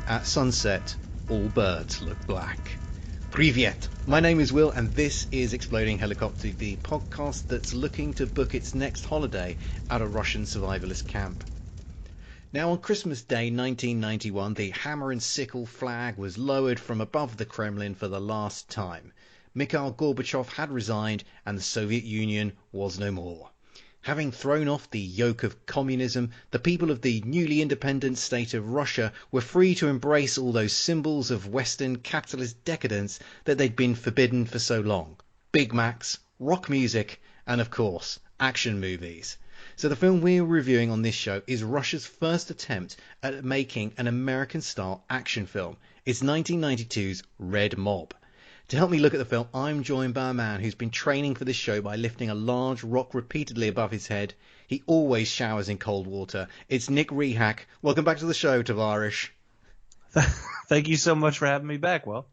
At sunset, all birds look black. Privyet! My name is Will, and this is Exploding Helicopter, the podcast that's looking to book its next holiday at a Russian survivalist camp. Now, on Christmas Day 1991, the hammer and sickle flag was lowered from above the Kremlin for the last time. Mikhail Gorbachev had resigned, and the Soviet Union was no more. Having thrown off the yoke of communism, the people of the newly independent state of Russia were free to embrace all those symbols of Western capitalist decadence that they'd been forbidden for so long. Big Macs, rock music, and of course, action movies. So the film we're reviewing on this show is Russia's first attempt at making an American-style action film. It's 1992's Red Mob. To help me look at the film, I'm joined by a man who's been training for this show by lifting a large rock repeatedly above his head. He always showers in cold water. It's Nick Rehak. Welcome back to the show, Tavarish. Thank you so much for having me back, Will.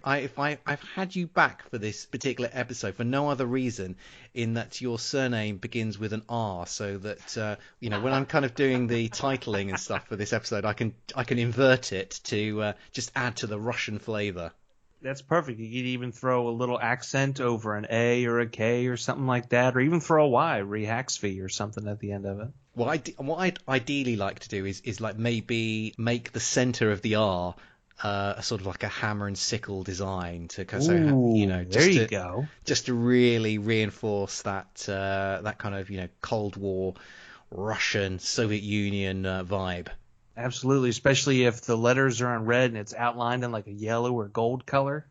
I've had you back for this particular episode for no other reason in that your surname begins with an R, so that when I'm kind of doing the titling and stuff for this episode, I can invert it to just add to the Russian flavour. That's perfect. You could even throw a little accent over an A or a K or something like that, or even throw a Y, Rehaxvi or something at the end of it. What I'd ideally like to do is like maybe make the centre of the R sort of like a hammer and sickle design to go. Just to really reinforce that kind of Cold War Russian Soviet Union vibe. Absolutely, especially if the letters are in red and it's outlined in like a yellow or gold color.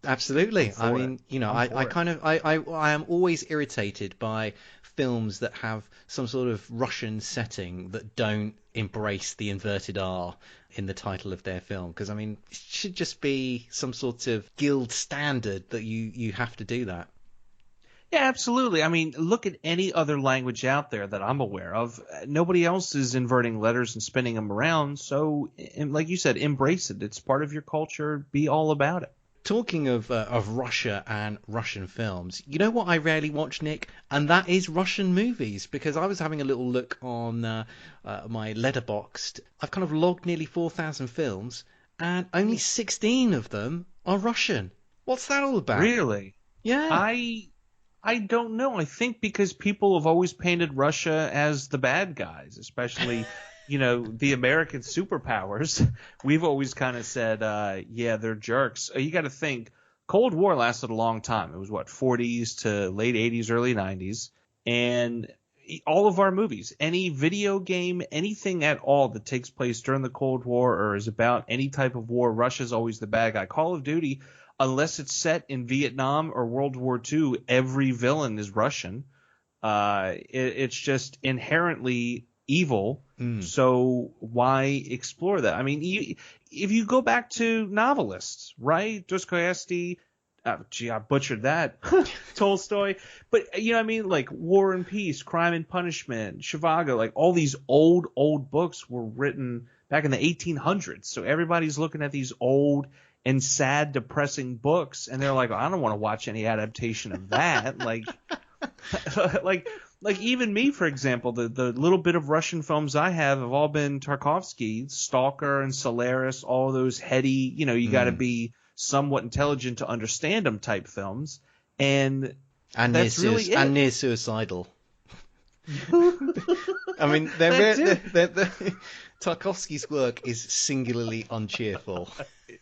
Absolutely. I mean, I am always irritated by films that have some sort of Russian setting that don't embrace the inverted R in the title of their film, because I mean, it should just be some sort of guild standard that you have to do that. Yeah, absolutely. I mean, look at any other language out there that I'm aware of. Nobody else is inverting letters and spinning them around. So, like you said, embrace it. It's part of your culture. Be all about it. Talking of Russia and Russian films, you know what I rarely watch, Nick? And that is Russian movies, because I was having a little look on my Letterboxd. I've kind of logged nearly 4,000 films, and only 16 of them are Russian. What's that all about? Really? Yeah. I don't know. I think because people have always painted Russia as the bad guys, especially, the American superpowers. We've always kind of said, they're jerks. You got to think, Cold War lasted a long time. It was, 40s to late 80s, early 90s. And all of our movies, any video game, anything at all that takes place during the Cold War or is about any type of war, Russia's always the bad guy. Call of Duty, unless it's set in Vietnam or World War II, every villain is Russian. It's just inherently evil. So why explore that? I mean, if you go back to novelists, right? Dostoevsky, I butchered that. Tolstoy. But, like War and Peace, Crime and Punishment, Zhivago, like all these old books were written back in the 1800s. So everybody's looking at these old and sad, depressing books, and they're like, I don't want to watch any adaptation of that. like even me, for example, the little bit of Russian films I have all been Tarkovsky, Stalker and Solaris, all those heady, you got to be somewhat intelligent to understand them type films, and that's really it. And near suicidal. I mean, Tarkovsky's work is singularly uncheerful.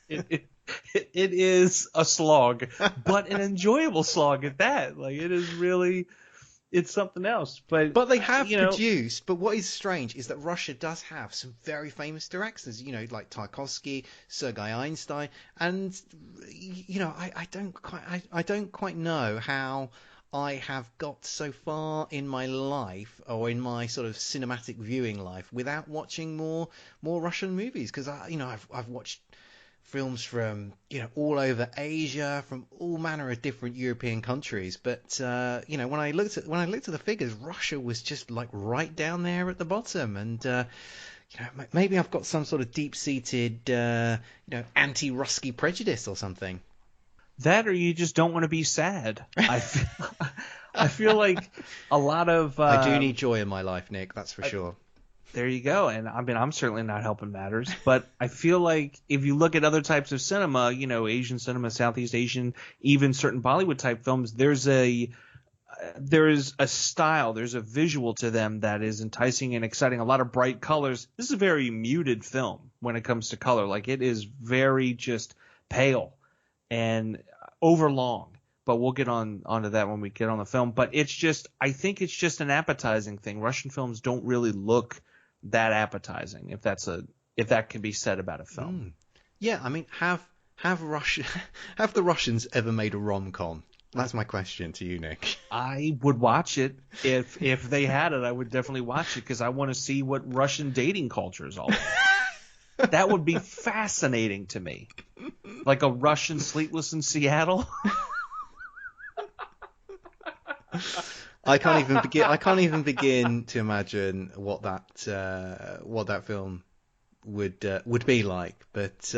It is a slog, but an enjoyable slog at that. Like, it is really, it's something else. But they have produced. But what is strange is that Russia does have some very famous directors. Like Tarkovsky, Sergei Einstein, and I don't quite know how I have got so far in my life, or in my sort of cinematic viewing life, without watching more Russian movies, because I've watched films from all over Asia, from all manner of different European countries, but when I looked at the figures, Russia was just like right down there at the bottom, and maybe I've got some sort of deep-seated anti-Ruski prejudice or something. That, or you just don't want to be sad. I feel like a lot of I do need joy in my life, Nick. That's for sure. There you go. And I mean, I'm certainly not helping matters, but I feel like if you look at other types of cinema, you know, Asian cinema, Southeast Asian, even certain Bollywood type films, there's a style, there's a visual to them that is enticing and exciting. A lot of bright colors. This is a very muted film when it comes to color. Like, it is very just pale and overlong. But we'll get onto that when we get on the film. But I think it's just an appetizing thing. Russian films don't really look that appetizing, if that can be said about a film. Yeah, I mean, have the Russians ever made a rom-com? That's my question to you, Nick. I would watch it if they had it. I would definitely watch it because I want to see what Russian dating culture is all about. That would be fascinating to me, like a Russian Sleepless in Seattle. I can't even begin to imagine what that film would be like. But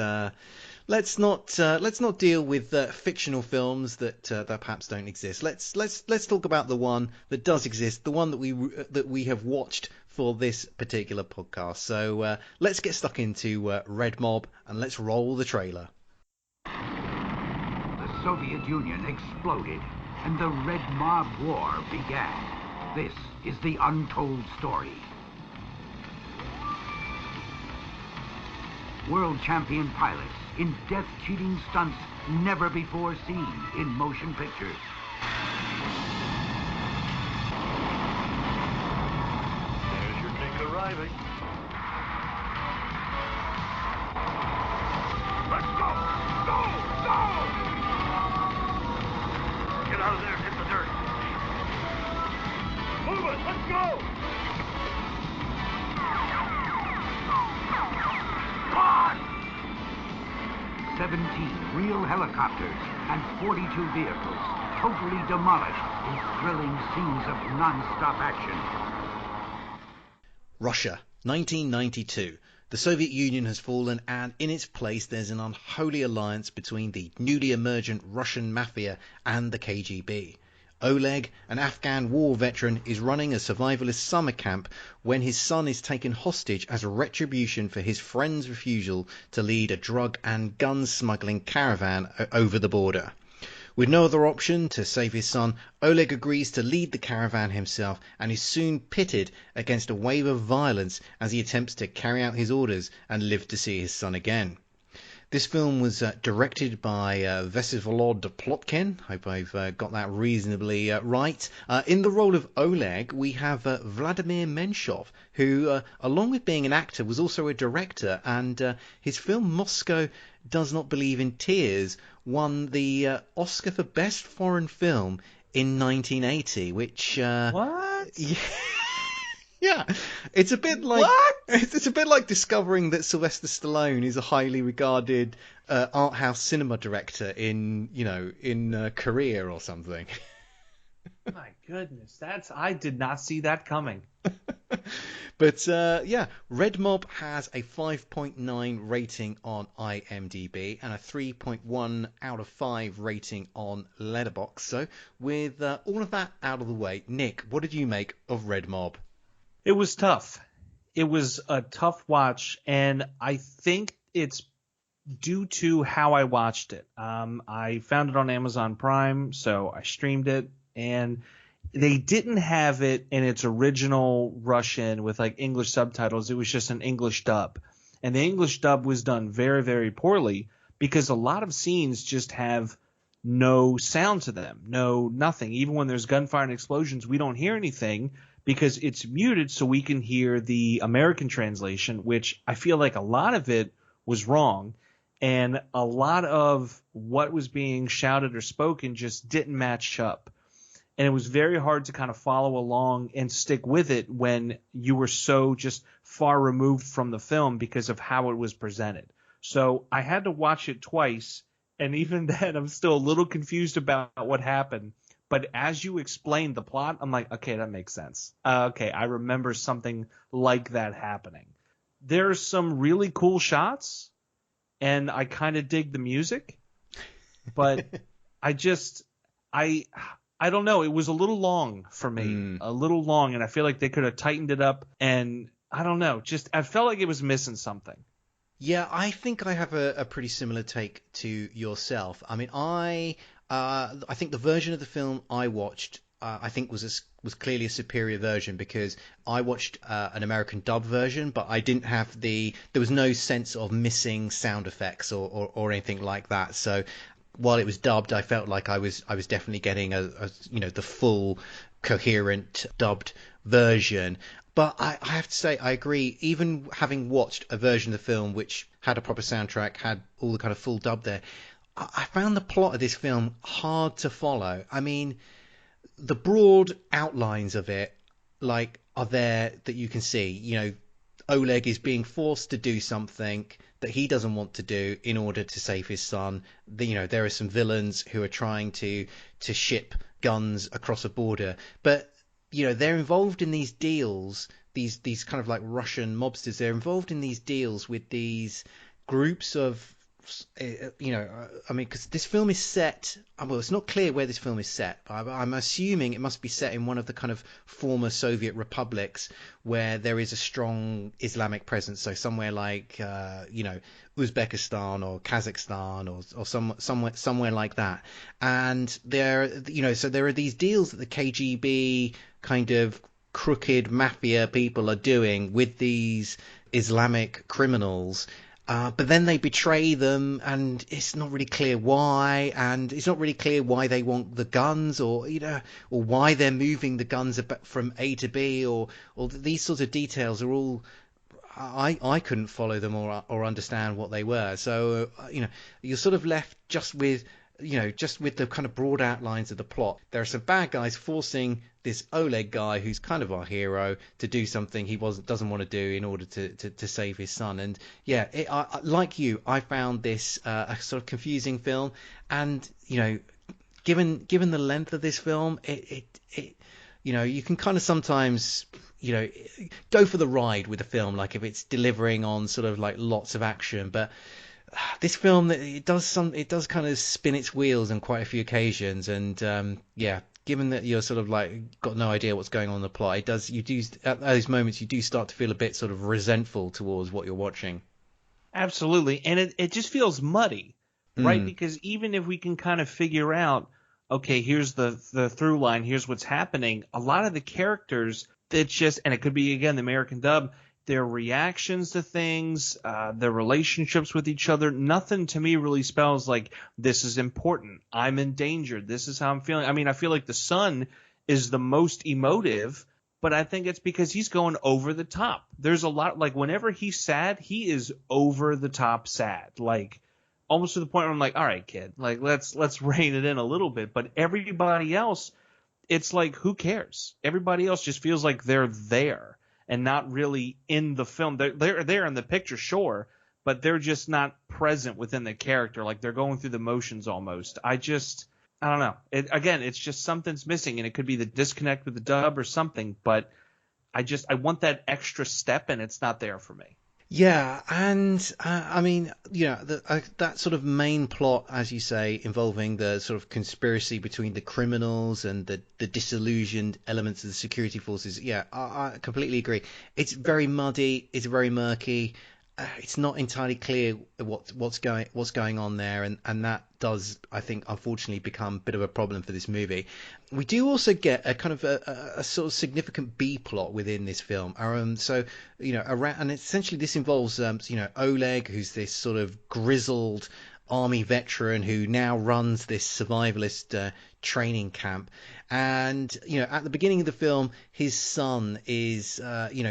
let's not deal with fictional films that perhaps don't exist. Let's talk about the one that does exist, the one that we have watched for this particular podcast. So let's get stuck into Red Mob and let's roll the trailer. The Soviet Union exploded and the Red Mob War began. This is the untold story. World champion pilots in death-cheating stunts never before seen in motion pictures. There's your tank arriving. Let's go! Go! Get out of there, hit the dirt. Move it, let's go! Come on! 17 real helicopters and 42 vehicles totally demolished in thrilling scenes of non-stop action. Russia, 1992. The Soviet Union has fallen, and in its place there's an unholy alliance between the newly emergent Russian mafia and the KGB. Oleg, an Afghan war veteran, is running a survivalist summer camp when his son is taken hostage as a retribution for his friend's refusal to lead a drug and gun smuggling caravan over the border. With no other option to save his son, Oleg agrees to lead the caravan himself and is soon pitted against a wave of violence as he attempts to carry out his orders and live to see his son again. This film was directed by Vsevolod Plotkin. Hope I've got that reasonably right. In the role of Oleg, we have Vladimir Menshov, who, along with being an actor, was also a director, and his film Moscow Does Not Believe in Tears won the Oscar for Best Foreign Film in 1980, which... What? Yeah, it's a bit like What? It's a bit like discovering that Sylvester Stallone is a highly regarded art house cinema director in Korea or something. My goodness, I did not see that coming. But yeah, Red Mob has a 5.9 rating on IMDb and a 3.1 out of 5 rating on Letterboxd. So with all of that out of the way, Nick, what did you make of Red Mob? It was tough. It was a tough watch, and I think it's due to how I watched it. I found it on Amazon Prime, so I streamed it, and they didn't have it in its original Russian with like English subtitles. It was just an English dub, and the English dub was done very, very poorly because a lot of scenes just have no sound to them, nothing. Even when there's gunfire and explosions, we don't hear anything because it's muted so we can hear the American translation, which I feel like a lot of it was wrong. And a lot of what was being shouted or spoken just didn't match up. And it was very hard to kind of follow along and stick with it when you were so just far removed from the film because of how it was presented. So I had to watch it twice. And even then, I'm still a little confused about what happened. But as you explained the plot, I'm like, okay, that makes sense. Okay, I remember something like that happening. There's some really cool shots, and I kind of dig the music. But I don't know. It was a little long for me, a little long, and I feel like they could have tightened it up and I don't know. Just I felt like it was missing something. Yeah, I think I have a pretty similar take to yourself. I mean, I think the version of the film I watched, I think was clearly a superior version because I watched an American dub version, but I didn't have there was no sense of missing sound effects or anything like that. So while it was dubbed, I felt like I was definitely getting the full coherent dubbed version. But I have to say, I agree. Even having watched a version of the film which had a proper soundtrack, had all the kind of full dub there, I found the plot of this film hard to follow. I mean, the broad outlines of it, like, are there that you can see. You know, Oleg is being forced to do something that he doesn't want to do in order to save his son. There are some villains who are trying to ship guns across a border, but they're involved in these deals, these kind of like Russian mobsters. They're involved in these deals with these groups of, I mean, because this film is set, well, it's not clear where this film is set, but I'm assuming it must be set in one of the kind of former Soviet republics where there is a strong Islamic presence. So somewhere like, Uzbekistan or Kazakhstan or somewhere like that. And so there are these deals that the KGB kind of crooked mafia people are doing with these Islamic criminals. But then they betray them, and it's not really clear why, and it's not really clear why they want the guns, or why they're moving the guns from A to B, or these sorts of details are all. I couldn't follow them or understand what they were. So you're sort of left just with the kind of broad outlines of the plot. There are some bad guys forcing this Oleg guy, who's kind of our hero, to do something he doesn't want to do in order to save his son. And yeah, like you, I found this a sort of confusing film. And given the length of this film, it you can kind of sometimes go for the ride with a film, like if it's delivering on sort of like lots of action, but this film, it does kind of spin its wheels on quite a few occasions, and given that you're sort of like got no idea what's going on in the plot, at those moments you do start to feel a bit sort of resentful towards what you're watching. Absolutely, and it just feels muddy, right? Because even if we can kind of figure out, okay, here's the through line, here's what's happening, a lot of the characters, it's just, and it could be again the American dub, their reactions to things, their relationships with each other, nothing to me really spells like this is important. I'm in danger. This is how I'm feeling. I mean, I feel like the son is the most emotive, but I think it's because he's going over the top. There's a lot, like whenever he's sad, he is over the top sad, like almost to the point where I'm like, all right, kid, like let's rein it in a little bit. But everybody else, it's like, who cares? Everybody else just feels like they're there and not really in the film. They're there in the picture, sure, but they're just not present within the character. Like they're going through the motions almost. I don't know. It's just something's missing, and it could be the disconnect with the dub or something, but I want that extra step, and it's not there for me. Yeah, and I mean, that sort of main plot, as you say, involving the sort of conspiracy between the criminals and the disillusioned elements of the security forces. Yeah, I completely agree. It's very muddy. It's very murky. It's not entirely clear what's going on there, and that does, I think, unfortunately become a bit of a problem for this movie. We do also get a kind of a sort of significant B plot within this film. So around, and essentially this involves Oleg, who's this sort of grizzled army veteran who now runs this survivalist training camp. And at the beginning of the film, his son is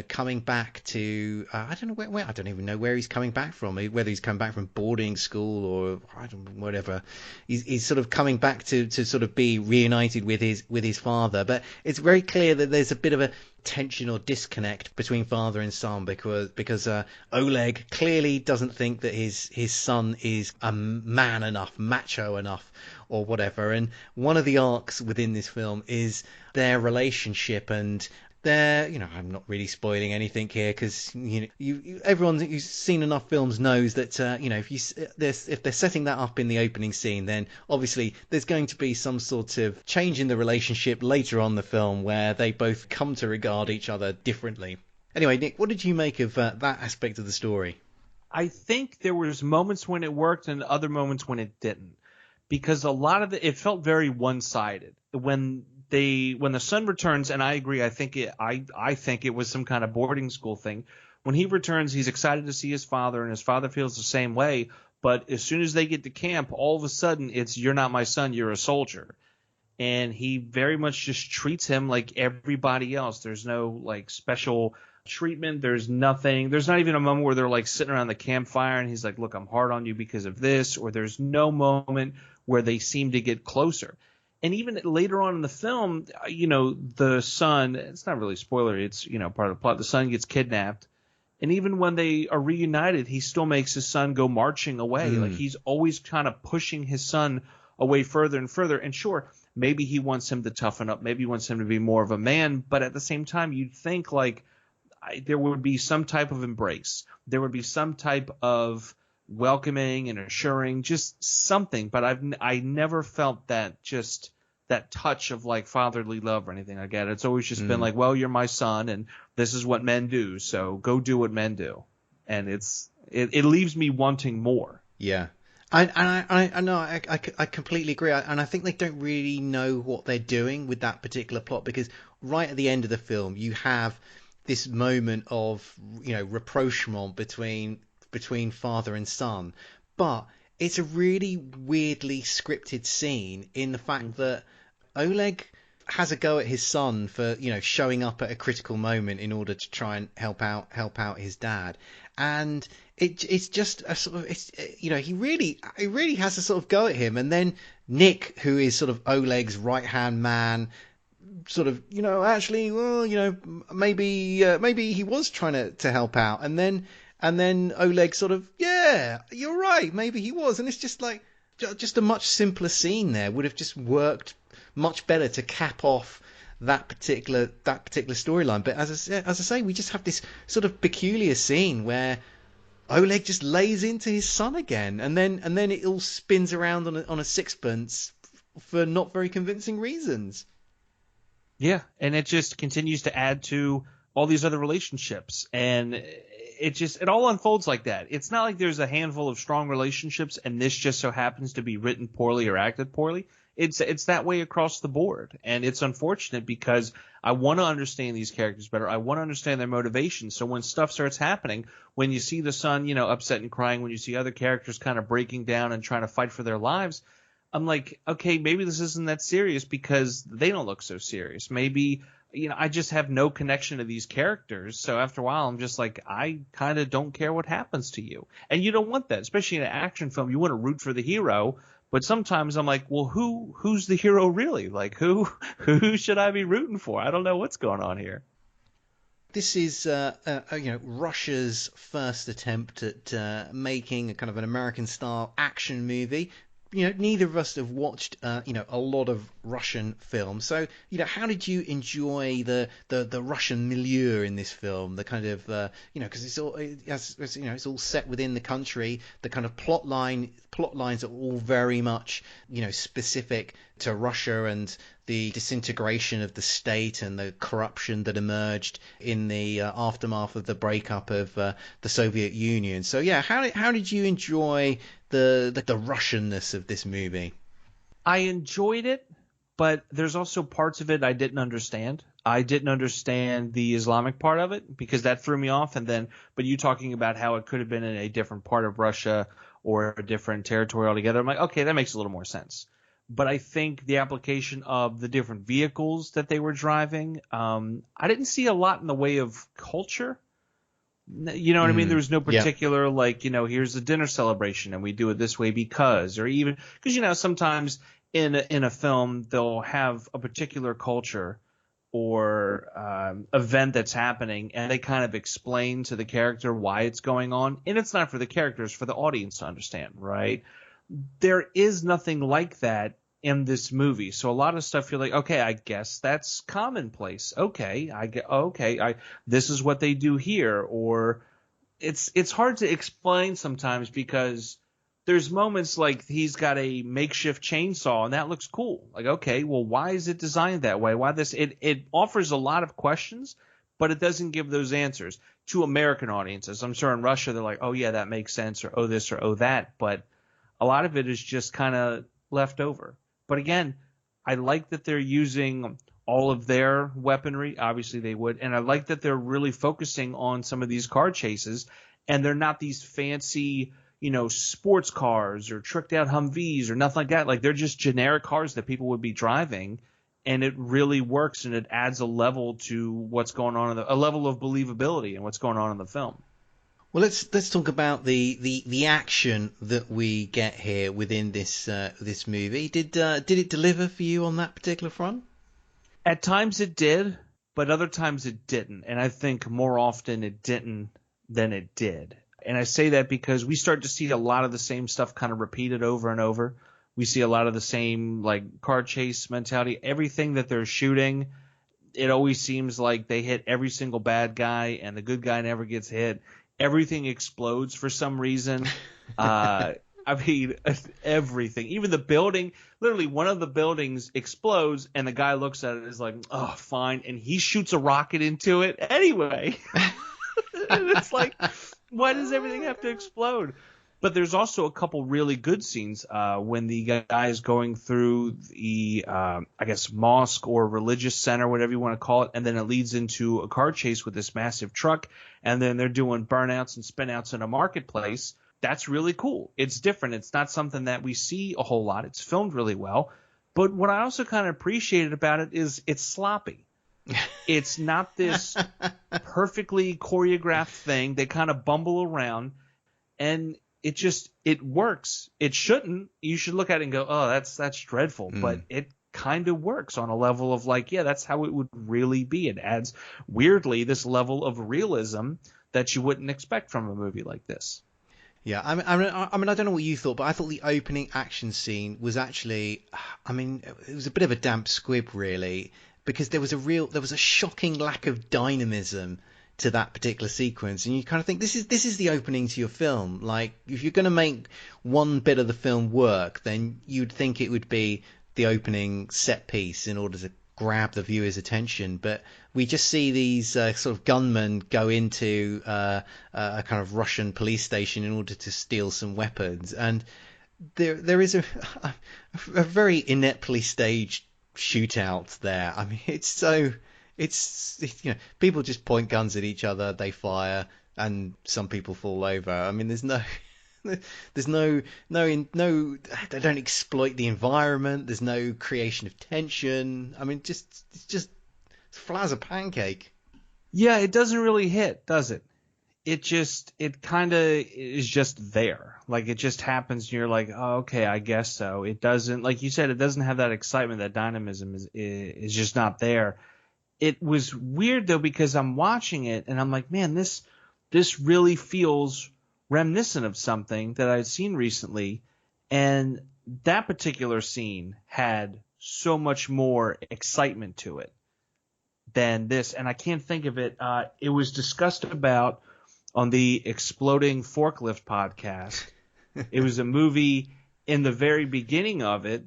coming back to I don't know where I don't even know where he's coming back from, whether he's coming back from boarding school or I don't know, whatever. He's sort of coming back to sort of be reunited with his father, but it's very clear that there's a bit of a tension or disconnect between father and son because Oleg clearly doesn't think that his son is a man enough, macho enough, or whatever. And one of the arcs within this film is their relationship, and I'm not really spoiling anything here because everyone who's seen enough films knows that if they're setting that up in the opening scene, then obviously there's going to be some sort of change in the relationship later on in the film where they both come to regard each other differently. Anyway, Nick, what did you make of that aspect of the story? I think there was moments when it worked and other moments when it didn't, because a lot of it felt very one-sided. When the son returns, and I agree, I think it was some kind of boarding school thing. When he returns, he's excited to see his father, and his father feels the same way. But as soon as they get to camp, all of a sudden it's, "You're not my son, you're a soldier." And he very much just treats him like everybody else. There's no like special treatment. There's nothing. There's not even a moment where they're like sitting around the campfire and he's like, "Look, I'm hard on you because of this," or there's no moment where they seem to get closer. And even later on in the film, the son, it's not really a spoiler, it's, part of the plot, the son gets kidnapped. And even when they are reunited, he still makes his son go marching away. Like, he's always kind of pushing his son away further and further. And sure, maybe he wants him to toughen up. Maybe he wants him to be more of a man. But at the same time, you'd think like there would be some type of embrace. There would be some type of welcoming and assuring, just something. But I never felt that touch of like fatherly love or anything like that. It's always just been like, "Well, you're my son, and this is what men do, so go do what men do." And it leaves me wanting more. Yeah. I know, I completely agree. And I think they don't really know what they're doing with that particular plot, because right at the end of the film, you have this moment of, rapprochement between father and son. But it's a really weirdly scripted scene in the fact that Oleg has a go at his son for, showing up at a critical moment in order to try and help out his dad. And it's just a sort of, he really has to sort of go at him. And then Nick, who is sort of Oleg's right hand man, sort of, actually, well, maybe he was trying to help out. And then Oleg sort of, "Yeah, you're right, maybe he was." And it's just like, just a much simpler scene there would have just worked much better to cap off that particular storyline. But as I say, we just have this sort of peculiar scene where Oleg just lays into his son again, and then it all spins around on a sixpence for not very convincing reasons. Yeah, and it just continues to add to all these other relationships, and it all unfolds like that. It's not like there's a handful of strong relationships and this just so happens to be written poorly or acted poorly. It's that way across the board, and it's unfortunate because I want to understand these characters better. I want to understand their motivations. So when stuff starts happening, when you see the son, upset and crying, when you see other characters kind of breaking down and trying to fight for their lives, I'm like, okay, maybe this isn't that serious because they don't look so serious. Maybe, I just have no connection to these characters. So after a while, I'm just like, I kind of don't care what happens to you. And you don't want that, especially in an action film. You want to root for the hero. But sometimes I'm like, well, who's the hero really? Like, who should I be rooting for? I don't know what's going on here. This is, Russia's first attempt at making a kind of an American-style action movie. Neither of us have watched, a lot of Russian films. So, how did you enjoy the Russian milieu in this film? The kind of, because it's all set within the country. The kind of plot lines are all very much, specific to Russia and the disintegration of the state and the corruption that emerged in the aftermath of the breakup of the Soviet Union. So yeah, how did you enjoy the Russianness of this movie? I enjoyed it, but there's also parts of it I didn't understand. I didn't understand the Islamic part of it because that threw me off. But you talking about how it could have been in a different part of Russia or a different territory altogether, I'm like, okay, that makes a little more sense. But I think the application of the different vehicles that they were driving, I didn't see a lot in the way of culture. You know what I mean? There was no particular, here's a dinner celebration and we do it this way because sometimes in a film they'll have a particular culture or event that's happening and they kind of explain to the character why it's going on. And it's not for the characters, for the audience to understand, right? There is nothing like that in this movie. So a lot of stuff you're like, okay, I guess that's commonplace. Okay, this is what they do here. Or it's hard to explain sometimes because there's moments like he's got a makeshift chainsaw and that looks cool. Like, okay, well, why is it designed that way? Why this? It offers a lot of questions, but it doesn't give those answers to American audiences. I'm sure in Russia they're like, oh yeah, that makes sense, or oh this or oh that, but a lot of it is just kind of left over. But again, I like that they're using all of their weaponry. Obviously they would. And I like that they're really focusing on some of these car chases, and they're not these fancy, sports cars or tricked out Humvees or nothing like that. Like, they're just generic cars that people would be driving, and it really works, and it adds a level to what's going on a level of believability in what's going on in the film. Well, let's talk about the action that we get here within this movie. Did it deliver for you on that particular front? At times it did, but other times it didn't. And I think more often it didn't than it did. And I say that because we start to see a lot of the same stuff kind of repeated over and over. We see a lot of the same, like, car chase mentality. Everything that they're shooting, it always seems like they hit every single bad guy and the good guy never gets hit. Everything explodes for some reason. I mean, everything. Even the building, literally one of the buildings explodes, and the guy looks at it and is like, oh, fine. And he shoots a rocket into it anyway. And it's like, why does everything have to explode? But there's also a couple really good scenes when the guy is going through the, mosque or religious center, whatever you want to call it, and then it leads into a car chase with this massive truck, and then they're doing burnouts and spinouts in a marketplace. That's really cool. It's different. It's not something that we see a whole lot. It's filmed really well. But what I also kind of appreciated about it is it's sloppy. It's not this perfectly choreographed thing. They kind of bumble around, and it works. It shouldn't. You should look at it and go, oh, that's dreadful. But it kind of works on a level of like, yeah, that's how it would really be. It adds, weirdly, this level of realism that you wouldn't expect from a movie like this. Yeah, I mean, I don't know what you thought, but I thought the opening action scene was actually, it was a bit of a damp squib, really, because there was a shocking lack of dynamism to that particular sequence, and you kind of think this is the opening to your film. Like, if you're going to make one bit of the film work, then you'd think it would be the opening set piece in order to grab the viewer's attention, but we just see these sort of gunmen go into a kind of Russian police station in order to steal some weapons, and there is a very ineptly staged shootout there. I mean, it's people just point guns at each other, they fire, and some people fall over. I mean, there's no they don't exploit the environment. There's no creation of tension. I mean, it's just flat as a pancake. Yeah, it doesn't really hit, does it? It kind of is just there. Like, it just happens and you're like, oh, okay, I guess so. It doesn't, like you said, it doesn't have that excitement, that dynamism is just not there. It was weird though, because I'm watching it and I'm like, man, this really feels reminiscent of something that I'd seen recently, and that particular scene had so much more excitement to it than this, and I can't think of it. It was discussed about on the Exploding Forklift podcast. It was a movie. In the very beginning of it,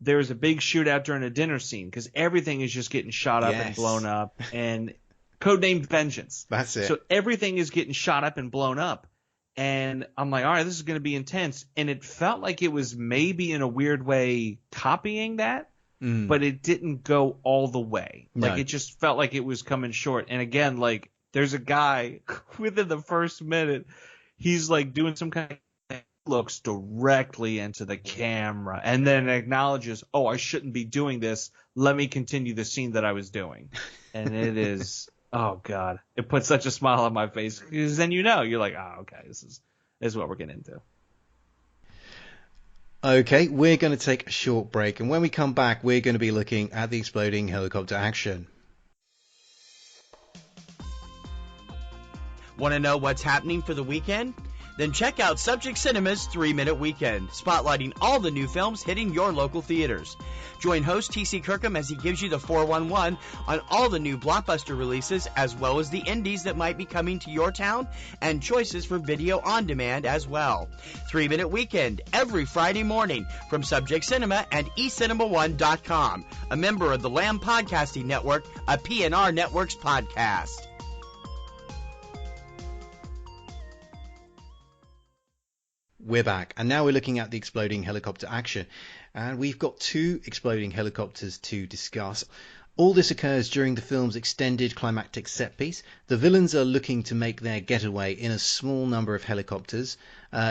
there was a big shootout during a dinner scene because everything is just getting shot up and blown up, and codenamed Vengeance. That's it. So everything is getting shot up and blown up. And I'm like, all right, this is going to be intense. And it felt like it was maybe in a weird way copying that, but it didn't go all the way. No. Like, it just felt like it was coming short. And again, like, there's a guy within the first minute, he's like doing some kind of, looks directly into the camera and then acknowledges, oh, I shouldn't be doing this. Let me continue the scene that I was doing. And it is... oh, God. It puts such a smile on my face. Because then you're like, oh, okay, this is what we're getting into. Okay, we're going to take a short break. And when we come back, we're going to be looking at the exploding helicopter action. Want to know what's happening for the weekend? Then check out Subject Cinema's 3-Minute Weekend, spotlighting all the new films hitting your local theaters. Join host T.C. Kirkham as he gives you the 411 on all the new blockbuster releases, as well as the indies that might be coming to your town, and choices for video on demand as well. 3-Minute Weekend, every Friday morning from Subject Cinema and eCinema1.com, a member of the Lamb Podcasting Network, a PNR Networks podcast. We're back, and now we're looking at the exploding helicopter action. And we've got 2 exploding helicopters to discuss. All this occurs during the film's extended climactic set piece. The villains are looking to make their getaway in a small number of helicopters.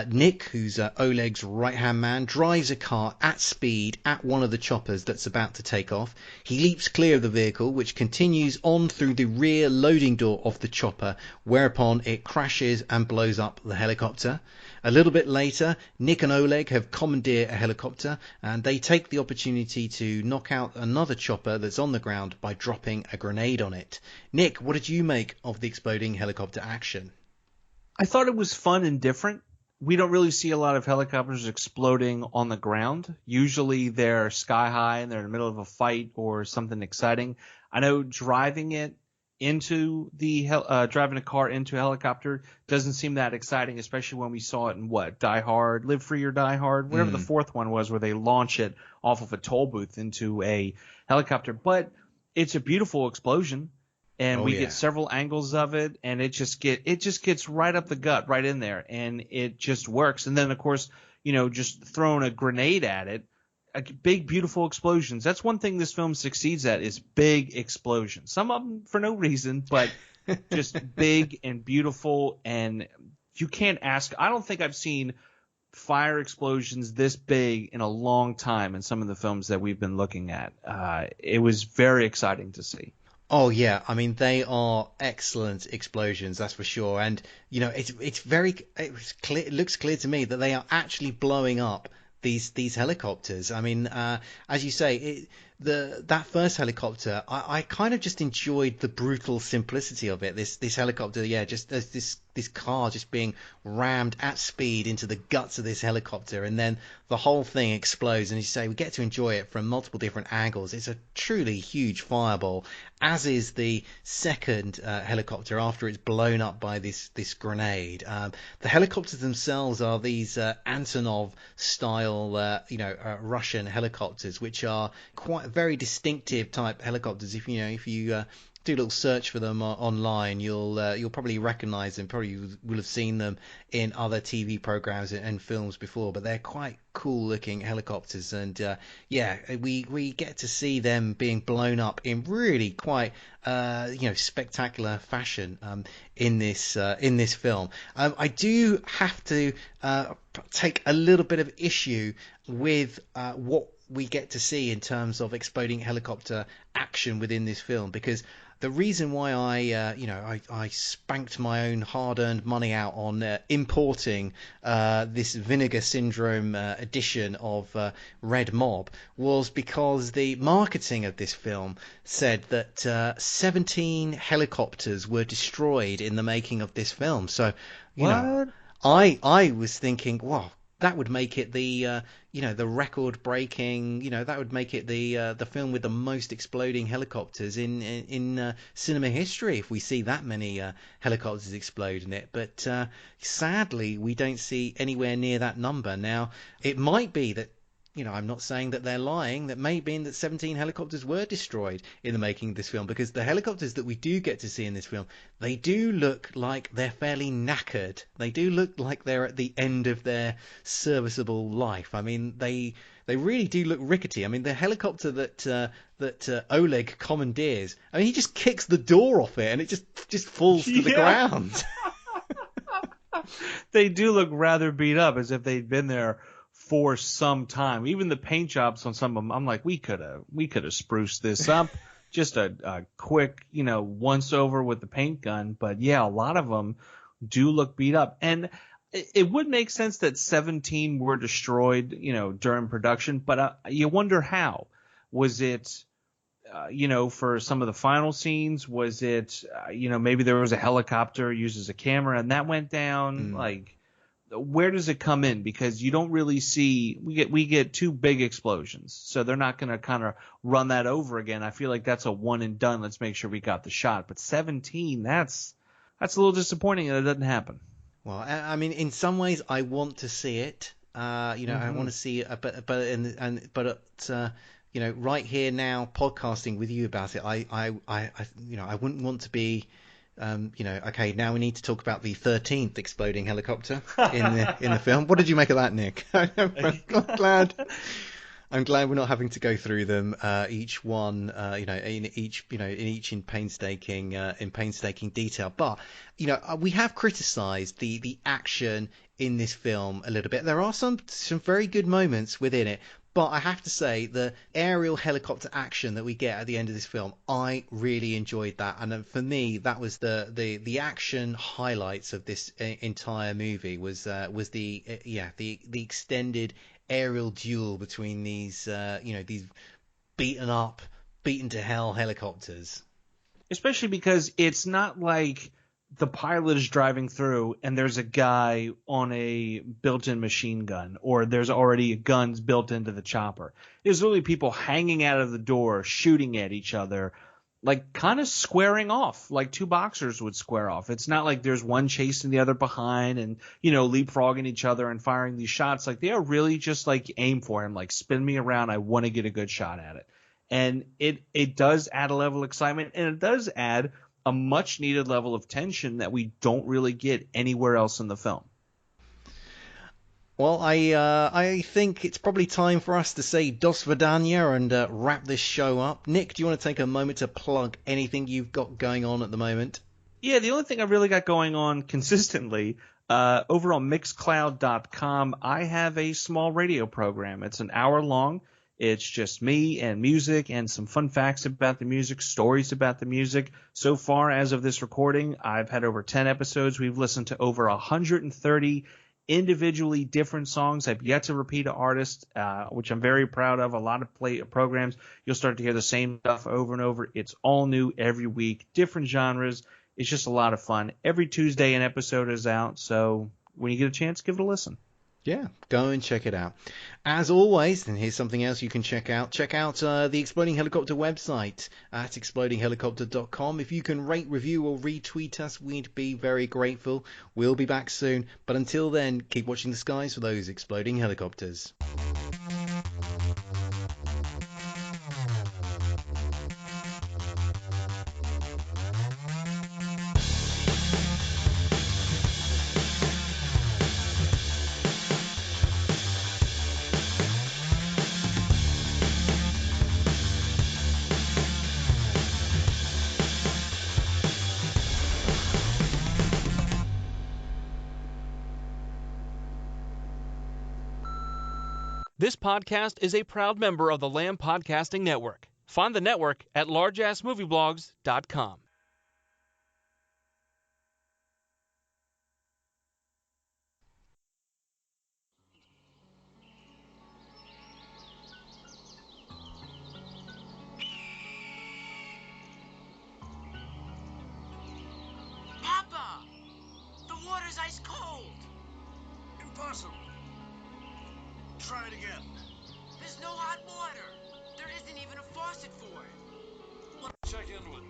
Nick, who's Oleg's right-hand man, drives a car at speed at one of the choppers that's about to take off. He leaps clear of the vehicle, which continues on through the rear loading door of the chopper, whereupon it crashes and blows up the helicopter. A little bit later, Nick and Oleg have commandeered a helicopter, and they take the opportunity to knock out another chopper that's on the ground by dropping a grenade on it. Nick, what did you make of the exploding helicopter action? I thought it was fun and different. We don't really see a lot of helicopters exploding on the ground. Usually they're sky high and they're in the middle of a fight or something exciting. I know driving a car into a helicopter doesn't seem that exciting, especially when we saw it in Die Hard, Live Free or Die Hard, whatever the fourth one was, where they launch it off of a toll booth into a helicopter. But it's a beautiful explosion. And we get several angles of it, and it just gets right up the gut, right in there, and it just works. And then, of course, just throwing a grenade at it, big, beautiful explosions. That's one thing this film succeeds at, is big explosions. Some of them for no reason, but just big and beautiful. And you can't ask. I don't think I've seen fire explosions this big in a long time in some of the films that we've been looking at. It was very exciting to see. Oh yeah, I mean they are excellent explosions, that's for sure. And it looks clear to me that they are actually blowing up these helicopters. I mean, as you say, that first helicopter, I kind of just enjoyed the brutal simplicity of it. This helicopter, just this car just being rammed at speed into the guts of this helicopter, and then the whole thing explodes. And as you say, we get to enjoy it from multiple different angles. It's a truly huge fireball, as is the second helicopter after it's blown up by this grenade. The helicopters themselves are these Antonov style Russian helicopters, which are quite very distinctive type helicopters. If you do a little search for them online, you'll probably recognize them. Probably will have seen them in other TV programs and films before. But they're quite cool looking helicopters, and we get to see them being blown up in really quite spectacular fashion in this film. I do have to take a little bit of issue with what we get to see in terms of exploding helicopter action within this film, because the reason why I spanked my own hard-earned money out on importing this Vinegar Syndrome edition of Red Mob was because the marketing of this film said that 17 helicopters were destroyed in the making of this film. So, I was thinking, wow, that would make it the record-breaking, that would make it the film with the most exploding helicopters in cinema history if we see that many helicopters explode in it. But sadly, we don't see anywhere near that number. Now, it might be that, I'm not saying that they're lying. That may be that 17 helicopters were destroyed in the making of this film, because the helicopters that we do get to see in this film, they do look like they're fairly knackered. They do look like they're at the end of their serviceable life. I mean, they really do look rickety. I mean, the helicopter that Oleg commandeers, I mean, he just kicks the door off it and it just falls to the ground. They do look rather beat up, as if they'd been there for some time. Even the paint jobs on some of them, I'm like, we could have spruced this up. Just a quick, once over with the paint gun. But yeah, a lot of them do look beat up. And it would make sense that 17 were destroyed, during production. But you wonder how. Was it, for some of the final scenes? Was it, maybe there was a helicopter used as a camera and that went down? where does it come in? Because you don't really see we get 2 big explosions, so they're not going to kind of run that over again. I feel like that's a one and done. Let's make sure we got the shot. But 17, that's a little disappointing that it doesn't happen. Well, I mean, in some ways, I want to see it. I want to see it, but right here now, podcasting with you about it, I wouldn't want to be, okay, now we need to talk about the 13th exploding helicopter in the film. What did you make of that, Nick? I'm glad we're not having to go through them each one, in each in painstaking detail. But we have criticised the action in this film a little bit. There are some very good moments within it, but I have to say the aerial helicopter action that we get at the end of this film, I really enjoyed that, and for me, that was the action highlights of this entire movie was the extended aerial duel between these these beaten to hell helicopters. Especially because it's not like the pilot is driving through and there's a guy on a built-in machine gun, or there's already guns built into the chopper. There's literally people hanging out of the door shooting at each other, like kind of squaring off like 2 boxers would square off. It's not like there's one chasing the other behind and leapfrogging each other and firing these shots. Like they are really just like aim for him, like spin me around, I want to get a good shot at it. And it does add a level of excitement, and it does add a much needed level of tension that we don't really get anywhere else in the film. Well, I think it's probably time for us to say Dos Vidania and wrap this show up. Nick, do you want to take a moment to plug anything you've got going on at the moment? Yeah, the only thing I've really got going on consistently over on Mixcloud.com, I have a small radio program. It's an hour long. It's just me and music and some fun facts about the music, stories about the music. So far, as of this recording, I've had over 10 episodes. We've listened to over 130 individually different songs. I've yet to repeat an artist, which I'm very proud of. A lot of programs, you'll start to hear the same stuff over and over. It's all new every week, different genres. It's just a lot of fun. Every Tuesday an episode is out, so when you get a chance, give it a listen. Yeah, go and check it out. As always, and here's something else you can check out. Check out the Exploding Helicopter website at explodinghelicopter.com. If you can rate, review, or retweet us, we'd be very grateful. We'll be back soon. But until then, keep watching the skies for those exploding helicopters. This podcast is a proud member of the Lamb Podcasting Network. Find the network at largeassmovieblogs.com. Papa! The water's ice cold! Impossible. Try it again. There's no hot water! There isn't even a faucet for it! Check inlet.